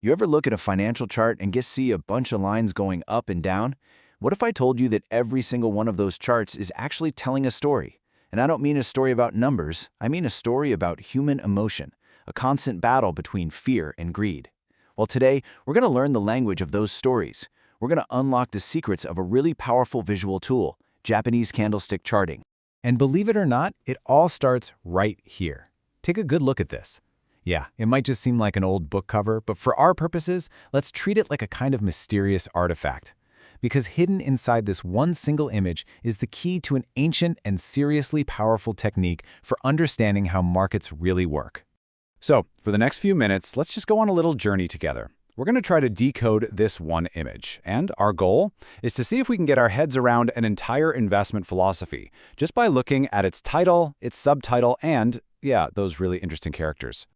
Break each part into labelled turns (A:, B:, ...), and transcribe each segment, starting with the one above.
A: You ever look at a financial chart and just see a bunch of lines going up and down? What if I told you that every single one of those charts is actually telling a story? And I don't mean a story about numbers, I mean a story about human emotion, a constant battle between fear and greed. Well, today, we're going to learn the language of those stories. We're going to unlock the secrets of a really powerful visual tool, Japanese candlestick charting.
B: And believe it or not, it all starts right here. Take a good look at this. Yeah, it might just seem like an old book cover, but for our purposes, let's treat it like a kind of mysterious artifact. Because hidden inside this one single image is the key to an ancient and seriously powerful technique for understanding how markets really work. So, for the next few minutes, let's just go on a little journey together. We're going to try to decode this one image, and our goal is to see if we can get our heads around an entire investment philosophy just by looking at its title, its subtitle, and, yeah, those really interesting characters.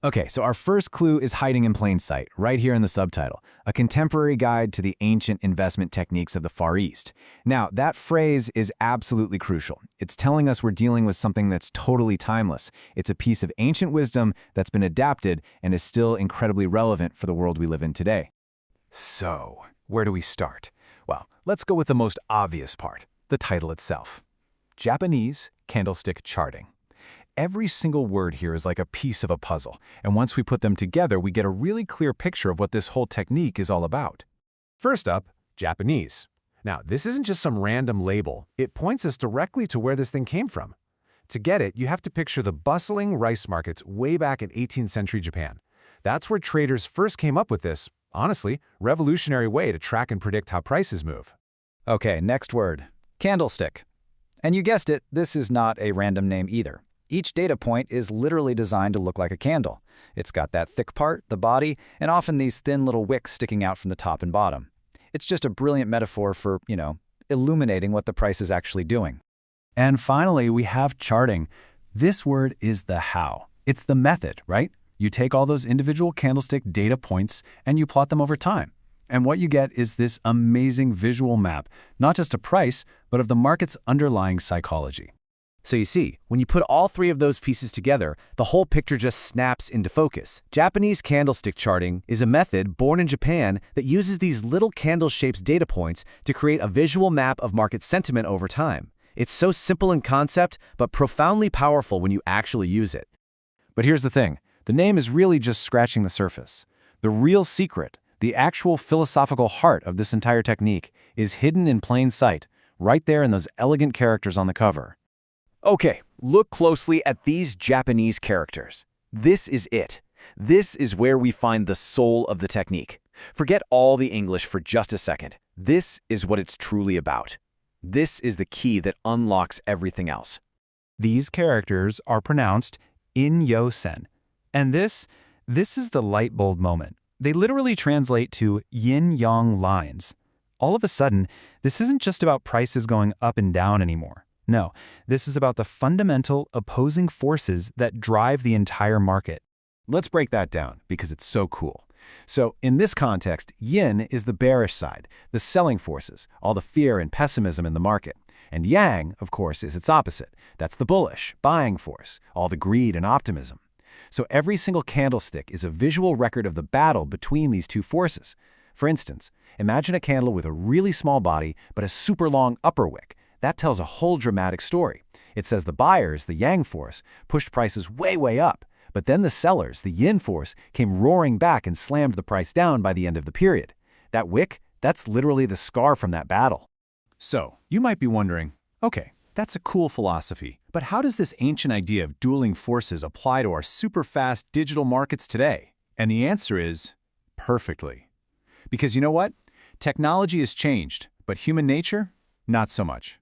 B: Okay, so our first clue is hiding in plain sight, right here in the subtitle, a contemporary guide to the ancient investment techniques of the Far East. Now, that phrase is absolutely crucial. It's telling us we're dealing with something that's totally timeless. It's a piece of ancient wisdom that's been adapted and is still incredibly relevant for the world we live in today. So, where do we start? Well, let's go with the most obvious part, the title itself. Japanese Candlestick Charting. Every single word here is like a piece of a puzzle, and once we put them together, we get a really clear picture of what this whole technique is all about. First up, Japanese. Now, this isn't just some random label. It points us directly to where this thing came from. To get it, you have to picture the bustling rice markets way back in 18th century Japan. That's where traders first came up with this, honestly, revolutionary way to track and predict how prices move.
C: Okay, next word, candlestick. And you guessed it, this is not a random name either. Each data point is literally designed to look like a candle. It's got that thick part, the body, and often these thin little wicks sticking out from the top and bottom. It's just a brilliant metaphor for, illuminating what the price is actually doing.
B: And finally, we have charting. This word is the how. It's the method, right? You take all those individual candlestick data points and you plot them over time. And what you get is this amazing visual map, not just a price, but of the market's underlying psychology.
D: So you see, when you put all three of those pieces together, the whole picture just snaps into focus. Japanese candlestick charting is a method born in Japan that uses these little candle-shaped data points to create a visual map of market sentiment over time. It's so simple in concept, but profoundly powerful when you actually use it.
B: But here's the thing. The name is really just scratching the surface. The real secret, the actual philosophical heart of this entire technique, is hidden in plain sight, right there in those elegant characters on the cover.
D: Okay, look closely at these Japanese characters. This is it. This is where we find the soul of the technique. Forget all the English for just a second. This is what it's truly about. This is the key that unlocks everything else.
B: These characters are pronounced in-yo-sen. And this is the light bulb moment. They literally translate to yin-yang lines. All of a sudden, this isn't just about prices going up and down anymore. No, this is about the fundamental opposing forces that drive the entire market. Let's break that down because it's so cool. So in this context, yin is the bearish side, the selling forces, all the fear and pessimism in the market. And yang, of course, is its opposite. That's the bullish, buying force, all the greed and optimism. So every single candlestick is a visual record of the battle between these two forces. For instance, imagine a candle with a really small body but a super long upper wick. That tells a whole dramatic story. It says the buyers, the yang force, pushed prices way up, but then the sellers, the yin force, came roaring back and slammed the price down by the end of the period. That wick, that's literally the scar from that battle. So, you might be wondering, okay, that's a cool philosophy, but how does this ancient idea of dueling forces apply to our super fast digital markets today? And the answer is perfectly. Because you know what? Technology has changed, but human nature, not so much.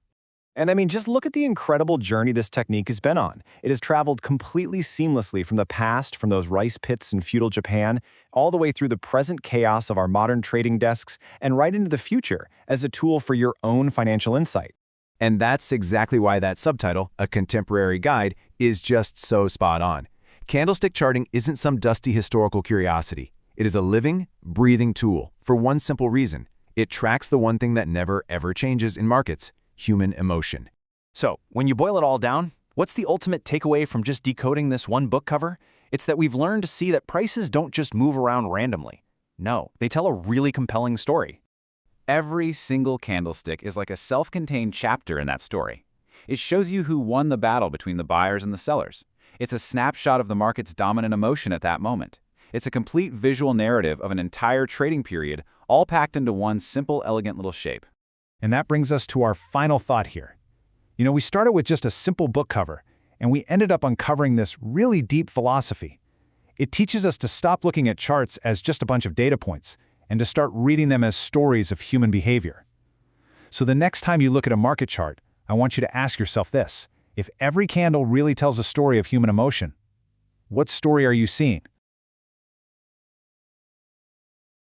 D: And I mean, just look at the incredible journey this technique has been on. It has traveled completely seamlessly from the past, from those rice pits in feudal Japan, all the way through the present chaos of our modern trading desks, and right into the future as a tool for your own financial insight.
B: And that's exactly why that subtitle, A Contemporary Guide, is just so spot on. Candlestick charting isn't some dusty historical curiosity. It is a living, breathing tool for one simple reason. It tracks the one thing that never, ever changes in markets: human emotion.
D: So, when you boil it all down, what's the ultimate takeaway from just decoding this one book cover? It's that we've learned to see that prices don't just move around randomly.
B: No, they tell a really compelling story. Every single candlestick is like a self-contained chapter in that story. It shows you who won the battle between the buyers and the sellers. It's a snapshot of the market's dominant emotion at that moment. It's a complete visual narrative of an entire trading period, all packed into one simple, elegant little shape.
E: And that brings us to our final thought here. We started with just a simple book cover, and we ended up uncovering this really deep philosophy. It teaches us to stop looking at charts as just a bunch of data points, and to start reading them as stories of human behavior. So the next time you look at a market chart, I want you to ask yourself this: if every candle really tells a story of human emotion, what story are you seeing?